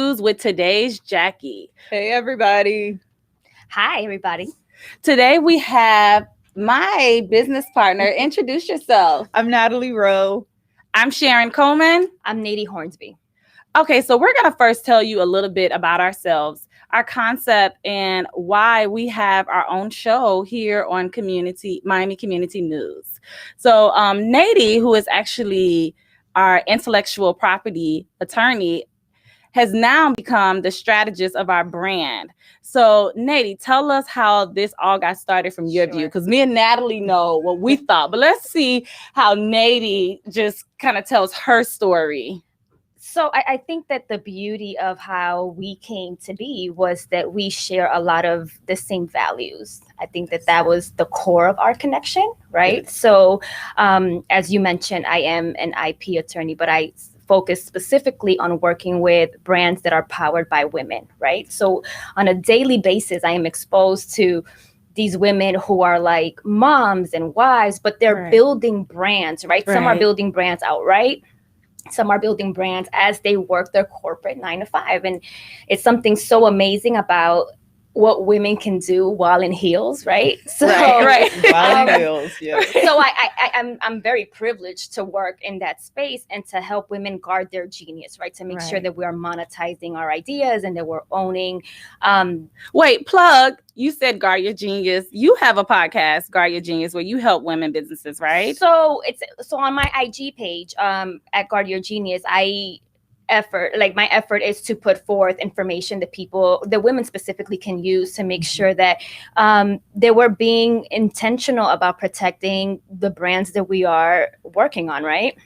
News with today's Jackie. Hey, everybody. Hi, everybody. Today we have my business partner. Introduce yourself. I'm Natalie Rowe. I'm Sharon Coleman. I'm Neidy Hornsby. Okay, so we're going to first tell you a little bit about ourselves, our concept, and why we have our own show here on Miami Community News. So Neidy, who is actually our intellectual property attorney, has now become the strategist of our brand. So Neidy, tell us how this all got started from your view, because me and Natalie know what we thought, but let's see how Neidy just kind of tells her story. So I think that the beauty of how we came to be was that we share a lot of the same values. I think that was the core of our connection, right? Yes. So as you mentioned, I am an IP attorney, but I focus specifically on working with brands that are powered by women, right? So on a daily basis, I am exposed to these women who are like moms and wives, but they're building brands, right? Some are building brands outright. Some are building brands as they work their corporate 9 to 5. And it's something so amazing about what women can do while in heels, right? So, While in heels, yeah. So I'm very privileged to work in that space and to help women guard their genius, right? To make sure that we are monetizing our ideas and that we're owning. Wait, plug. You said Guard Your Genius. You have a podcast, Guard Your Genius, where you help women businesses, right? So on my IG page, at Guard Your Genius, my effort is to put forth information that women specifically can use to make sure that they were being intentional about protecting the brands that we are working on, right?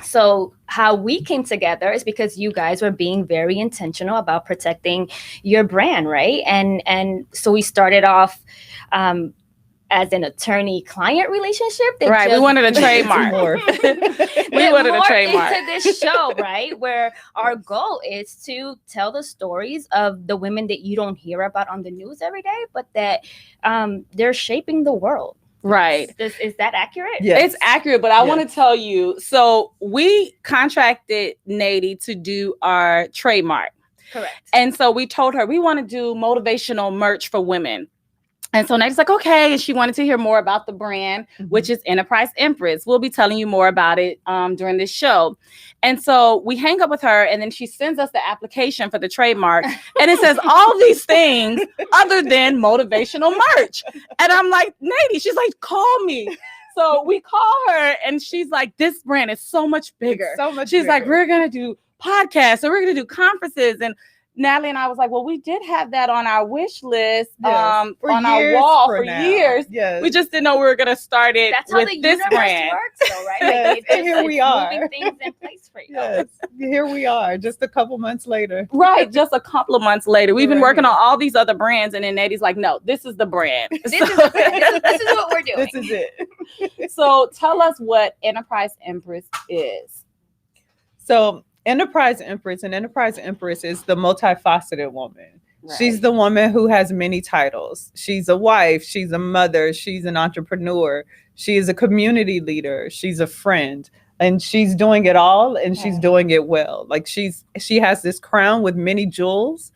So how we came together is because you guys were being very intentional about protecting your brand, right? And so we started off as an attorney-client relationship. We wanted a trademark. We wanted a trademark into this show, right? Where our goal is to tell the stories of the women that you don't hear about on the news every day, but that they're shaping the world. Right. Is that accurate? Yes. It's accurate, but I want to tell you, so we contracted Neidy to do our trademark. Correct. And so we told her we want to do motivational merch for women. And so Neidy's like, okay. And she wanted to hear more about the brand, which is Enterprise Empress. We'll be telling you more about it during this show. And so we hang up with her, and then she sends us the application for the trademark. And it says all these things other than motivational merch. And I'm like, Neidy, she's like, call me. So we call her, and she's like, this brand is so much bigger. She's like, we're going to do podcasts, or we're going to do conferences. And Natalie and I was like, well, we did have that on our wish list, on our wall for years. Yes. We just didn't know we were going to start it with this brand. Works, though, right? Yes. And here we are. Moving things in place for you. Yes. Here we are, just a couple months later. Right, just a couple of months later. We've been working on all these other brands, and then Neidy's like, no, this is the brand. This is what we're doing. This is it. So tell us what Enterprise Empress is. So Enterprise Empress is the multifaceted woman. Right. She's the woman who has many titles. She's a wife, she's a mother, she's an entrepreneur, she is a community leader, she's a friend, and she's doing it all, and she's doing it well. Like she has this crown with many jewels,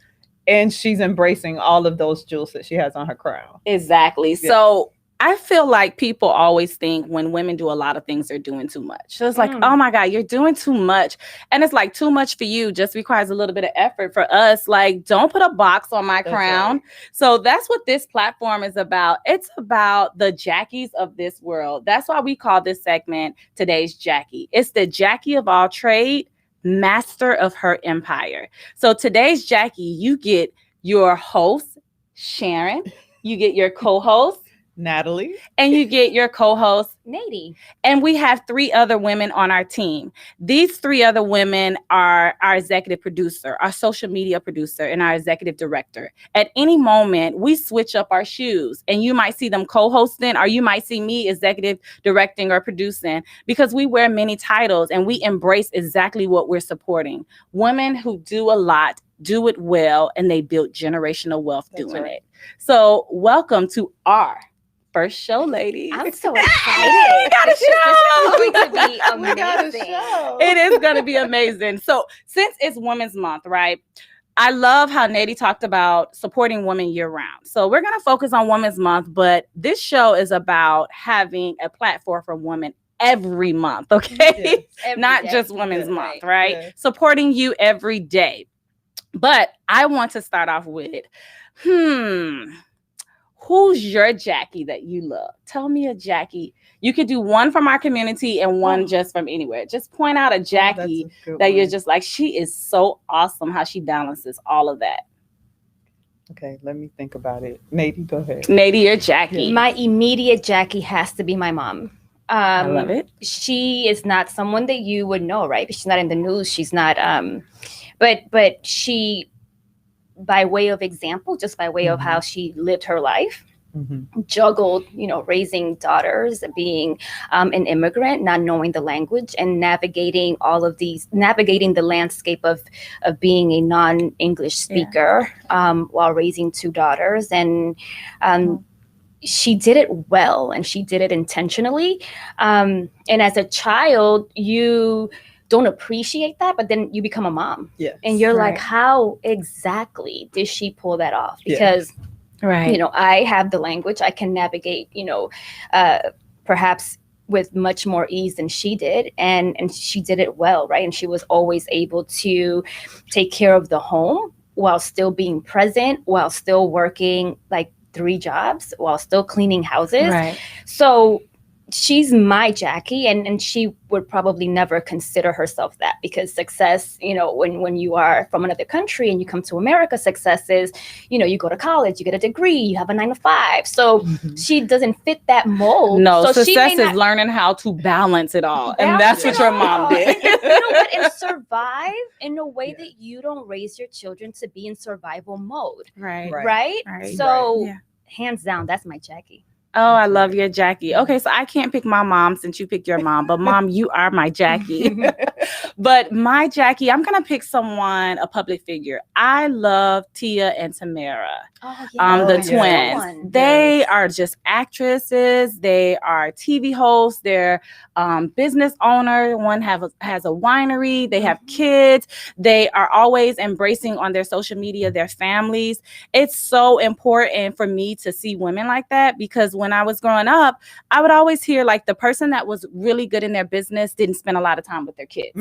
and she's embracing all of those jewels that she has on her crown. Exactly. Yes. So I feel like people always think when women do a lot of things, they're doing too much. So it's like, oh my God, you're doing too much. And it's like too much for you just requires a little bit of effort. For us, like, don't put a box on my crown. Right. So that's what this platform is about. It's about the Jackies of this world. That's why we call this segment Today's Jackie. It's the Jackie of all trade, master of her empire. So today's Jackie, you get your host, Sharon. You get your co-host, Natalie. And you get your co-host, Neidy. And we have 3 other women on our team. These 3 other women are our executive producer, our social media producer, and our executive director. At any moment, we switch up our shoes, and you might see them co-hosting, or you might see me executive directing or producing, because we wear many titles and we embrace exactly what we're supporting. Women who do a lot, do it well, and they build generational wealth doing it. So welcome to our first show, ladies. I'm so excited. We got a show. This is going to be amazing. It is going to be amazing. So since it's Women's Month, right? I love how Neidy talked about supporting women year round. So we're going to focus on Women's Month, but this show is about having a platform for women every month, okay? Yes, Not day. just Women's Yeah, Month, right? Yeah. Supporting you every day. But I want to start off with, who's your Jackie that you love? Tell me a Jackie. You could do one from our community and one just from anywhere. Just point out a Jackie that you're just like, she is so awesome how she balances all of that. Okay, let me think about it. Neidy, go ahead. Neidy, your Jackie. My immediate Jackie has to be my mom. I love it. She is not someone that you would know, right? She's not in the news. She's not, but she, by way of example, just by way of how she lived her life, juggled, raising daughters, being an immigrant, not knowing the language, and navigating the landscape of being a non-English speaker while raising two daughters. And she did it well, and she did it intentionally. And as a child, you don't appreciate that, but then you become a mom. Yes. And you're like, how exactly did she pull that off? Because, right. I have the language. I can navigate, perhaps with much more ease than she did. And she did it well, right? And she was always able to take care of the home while still being present, while still working like 3 jobs, while still cleaning houses. Right. So she's my Jackie, and she would probably never consider herself that, because success, when you are from another country and you come to America, success is, you go to college, you get a degree, you have a 9-to-5. So she doesn't fit that mold. No, so success is learning how to balance it all. And that's what your mom did. And survive in a way that you don't raise your children to be in survival mode. Right? So hands down, that's my Jackie. Oh, I love your Jackie. Okay, so I can't pick my mom since you picked your mom, but Mom, you are my Jackie. But my Jackie, I'm going to pick a public figure. I love Tia and Tamara, the twins. They are just actresses. They are TV hosts. They're business owner. One has a winery. They have kids. They are always embracing on their social media their families. It's so important for me to see women like that, because when I was growing up, I would always hear like the person that was really good in their business didn't spend a lot of time with their kids.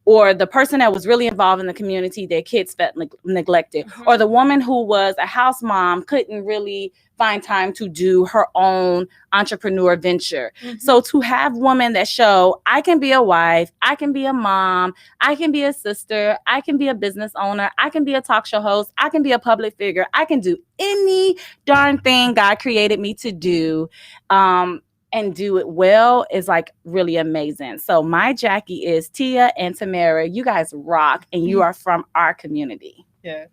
Or the person that was really involved in the community, their kids felt neglected. Or the woman who was a house mom couldn't really find time to do her own entrepreneur venture. So to have women that show, I can be a wife, I can be a mom, I can be a sister, I can be a business owner, I can be a talk show host, I can be a public figure, I can do any darn thing God created me to do, and do it well, is like really amazing. So my Jackie is Tia and Tamara. You guys rock, and you are from our community. Yeah.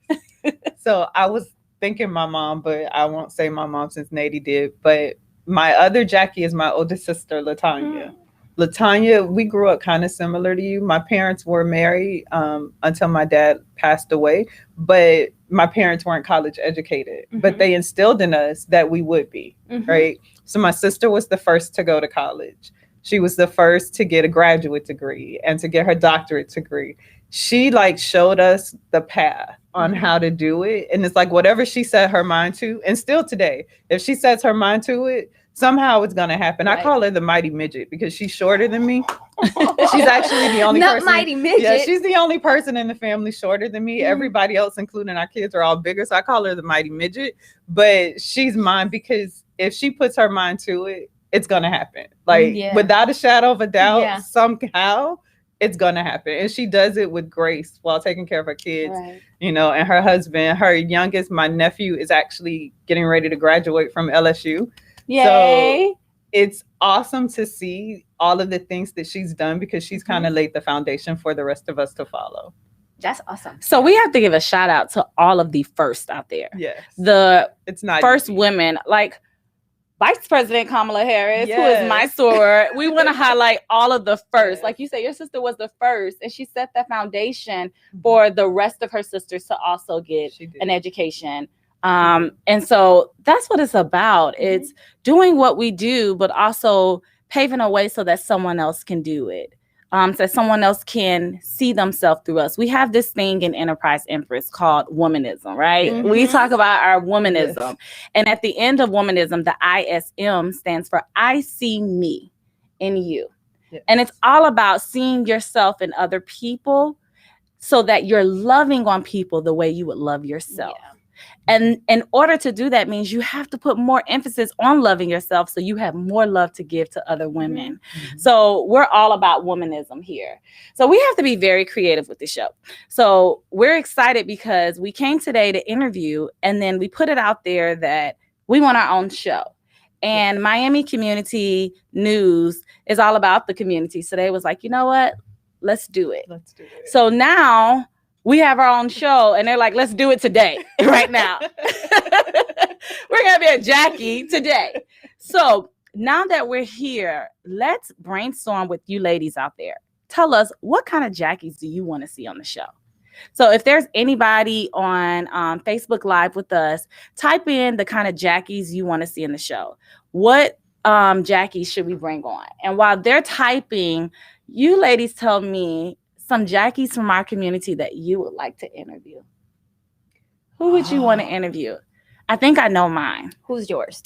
So I was thinking my mom, but I won't say my mom since Neidy did. But my other Jackie is my oldest sister, LaTanya. LaTanya, we grew up kind of similar to you. My parents were married until my dad passed away, but my parents weren't college educated, but they instilled in us that we would be, right? So my sister was the first to go to college. She was the first to get a graduate degree and to get her doctorate degree. She showed us the path on how to do it. And it's like whatever she set her mind to, and still today, if she sets her mind to it, somehow it's going to happen. I call her the mighty midget because she's shorter than me. She's actually the only person. Not mighty midget. Yeah, she's the only person in the family shorter than me. Everybody else, including our kids, are all bigger. So I call her the mighty midget. But she's mine because if she puts her mind to it, it's going to happen. Without a shadow of a doubt, somehow it's going to happen. And she does it with grace while taking care of her kids, and her husband. Her youngest, my nephew, is actually getting ready to graduate from LSU. Yay. So it's awesome to see all of the things that she's done, because she's kind of laid the foundation for the rest of us to follow. That's awesome. So we have to give a shout out to all of the first out there. Yes. It's not first easy. Women, like Vice President Kamala Harris, who is my soror. We want to highlight all of the first. Like you said, your sister was the first, and she set the foundation for the rest of her sisters to also get an education. And so that's what it's about. It's doing what we do, but also paving a way so that someone else can do it. so someone else can see themselves through us. We have this thing in Enterprise Empress called womanism, right? Mhm. We talk about our womanism. Yes. And at the end of womanism, the ISM stands for I see me in you. Yes. And it's all about seeing yourself in other people so that you're loving on people the way you would love yourself. Yeah. And in order to do that means you have to put more emphasis on loving yourself so you have more love to give to other women. Mhm. So we're all about womanism here. So we have to be very creative with the show. So we're excited because we came today to interview, and then we put it out there that we want our own show. And Miami Community News is all about the community. So they was like, you know what? Let's do it. Let's do it. So now we have our own show, and they're like, let's do it today, right now. We're going to be at Jackie today. So now that we're here, let's brainstorm with you ladies out there. Tell us, what kind of Jackies do you want to see on the show? So if there's anybody on Facebook Live with us, type in the kind of Jackies you want to see in the show. What Jackies should we bring on? And while they're typing, you ladies tell me some Jackies from our community that you would like to interview. Who would you want to interview? I think I know mine. Who's yours?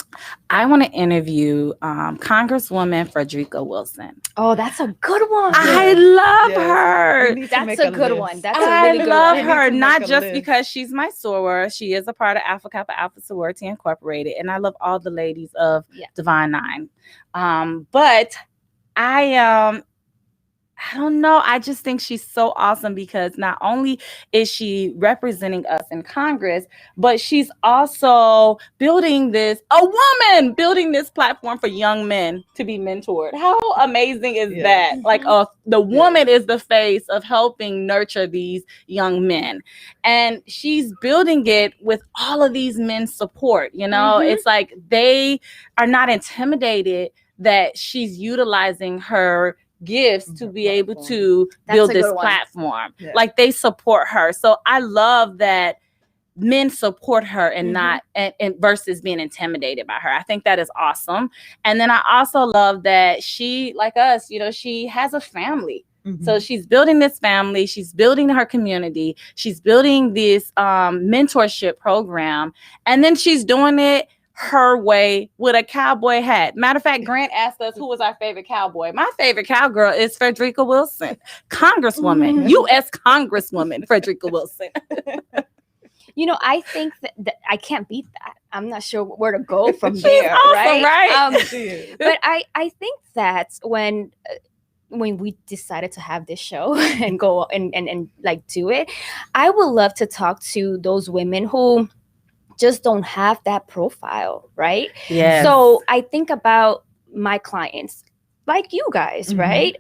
I want to interview Congresswoman Frederica Wilson. Oh, that's a good one. I love Yes. her. We need to That's make a good list. one. That's a I really good love one. We need her, to not make a just list. because she's my soror. She is a part of Alpha Kappa Alpha Sorority Incorporated, and I love all the ladies of Yeah. Divine Nine. But I don't know. I just think she's so awesome because not only is she representing us in Congress, but she's also building this platform for young men to be mentored. How amazing is that? Like the woman is the face of helping nurture these young men. And she's building it with all of these men's support. You know, it's like they are not intimidated that she's utilizing her gifts to be able to build this platform. Like they support her. So I love that men support her and not and versus being intimidated by her. I think that is awesome. And then I also love that she, like us, you know, she has a family. So she's building this family, she's building her community, she's building this mentorship program, and then she's doing it her way with a cowboy hat. Matter of fact, Grant asked us who was our favorite cowboy. My favorite cowgirl is Frederica Wilson, Congresswoman, U.S. Congresswoman Frederica Wilson. You know, I think that I can't beat that. I'm not sure where to go from there. Awesome, right? But I think that when we decided to have this show and go and like do it, I would love to talk to those women who just don't have that profile, right? Yeah. So I think about my clients, like you guys, right?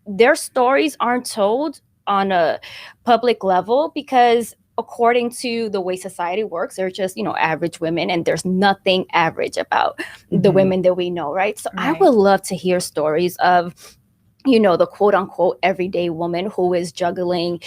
Their stories aren't told on a public level because according to the way society works, they're just, you know, average women, and there's nothing average about the women that we know, right? So I would love to hear stories of, you know, the quote unquote everyday woman who is juggling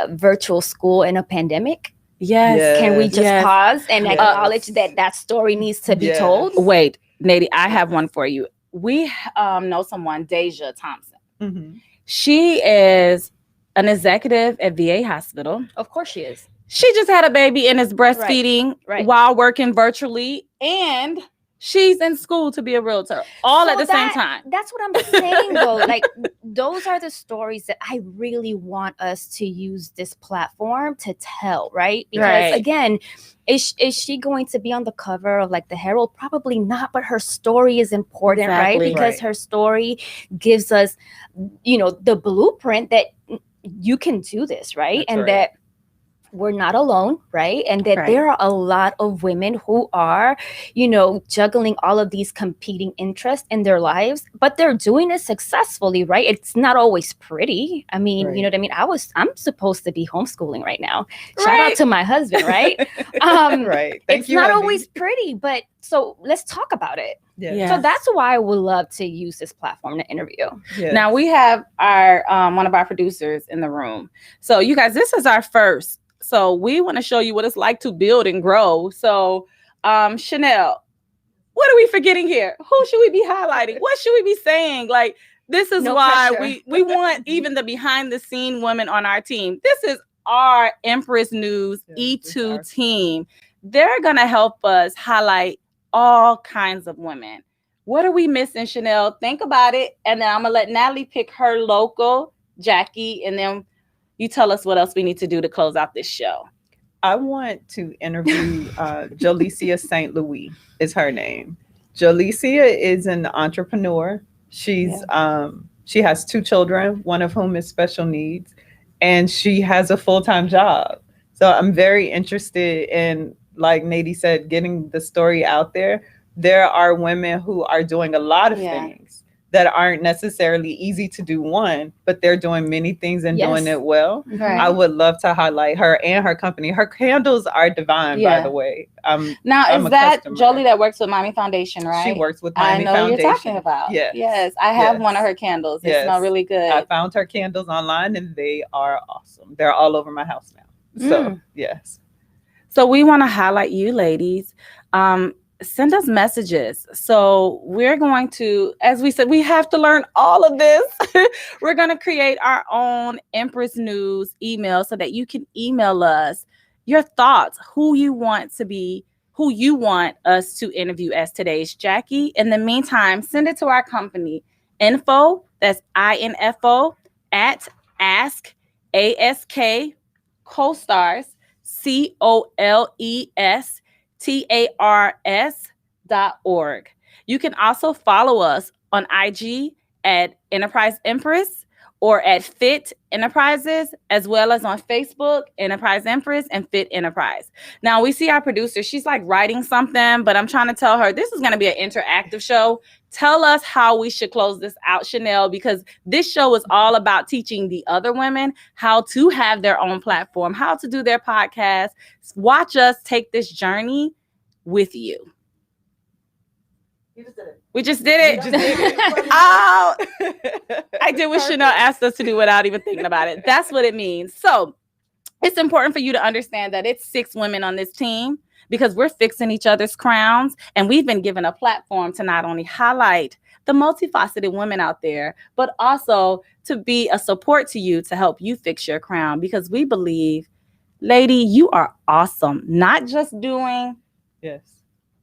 virtual school in a pandemic. Yes. Can we just pause and acknowledge that story needs to be told? Wait, Neidy, I have one for you. We know someone, Deja Thompson. She is an executive at VA Hospital. Of course she is. She just had a baby and is breastfeeding while working virtually, and she's in school to be a realtor all at the same time. That's what I'm saying, though. Like, those are the stories that I really want us to use this platform to tell, right? Because again, is she going to be on the cover of like the Herald? Probably not, but her story is important, right? Because her story gives us, you know, the blueprint that you can do this, right? That we're not alone, right? And that there are a lot of women who are, you know, juggling all of these competing interests in their lives, but they're doing it successfully, right? It's not always pretty. I mean, you know what I mean? I'm supposed to be homeschooling right now. Shout out to my husband, right? It's not always pretty, but so let's talk about it. So that's why I would love to use this platform to interview. Now we have our one of our producers in the room. So you guys, this is our first. So we want to show you what it's like to build and grow. So Chanel, what are we forgetting here? Who should we be highlighting? What should we be saying? Like, This is No why pressure. we want even the behind the scene women on our team. This is our Empress News E2 team. They're going to help us highlight all kinds of women. What are we missing, Chanel? Think about it. And then I'm going to let Natalie pick her local, Jackie, and then you tell us what else we need to do to close out this show. I want to interview Jolicia St. Louis is her name. Jolicia is an entrepreneur. She has 2 children, one of whom is special needs, and she has a full-time job. So I'm very interested in, like Neidy said, getting the story out there. There are women who are doing a lot of things that aren't necessarily easy to do one, but they're doing many things and doing it well. Right. I would love to highlight her and her company. Her candles are divine, by the way. Now, I'm is that customer. Jolie that works with Mommy Foundation, right? She works with Mommy Foundation. I know you're talking about. Yes. I have one of her candles. They smell really good. I found her candles online and they are awesome. They're all over my house now. So, yes. So we want to highlight you ladies. Send us messages. So we're going to, as we said, we have to learn all of this. We're going to create our own Empress News email so that you can email us your thoughts, who you want us to interview as today's Jackie. In the meantime, send it to our company, info, that's INFO, at ask, ASK, co-stars, COLESTARS.org. You can also follow us on IG at Enterprise Empress or at Fit Enterprises, as well as on Facebook, Enterprise Empress and Fit Enterprise. Now we see our producer, she's like writing something, but I'm trying to tell her this is going to be an interactive show. Tell us how we should close this out, Chanel, because this show is all about teaching the other women how to have their own platform, how to do their podcast. Watch us take this journey with you. We just did it. Oh, I did what Chanel asked us to do without even thinking about it. That's what it means. So it's important for you to understand that it's 6 women on this team because we're fixing each other's crowns. And we've been given a platform to not only highlight the multifaceted women out there, but also to be a support to you to help you fix your crown, because we believe, lady, you are awesome. Not just doing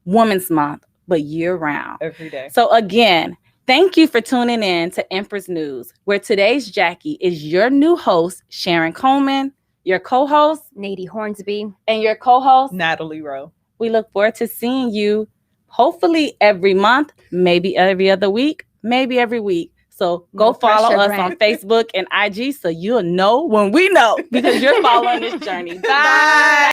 Women's Month, but year round. Every day. So again, thank you for tuning in to Empress News, where today's Jackie is your new host, Sharon Coleman, your co-host, Neidy Hornsby, and your co-host, Natalie Rowe. We look forward to seeing you hopefully every month, maybe every other week, maybe every week. So go follow us on Facebook and IG so you'll know when we know, because you're following this journey. Bye.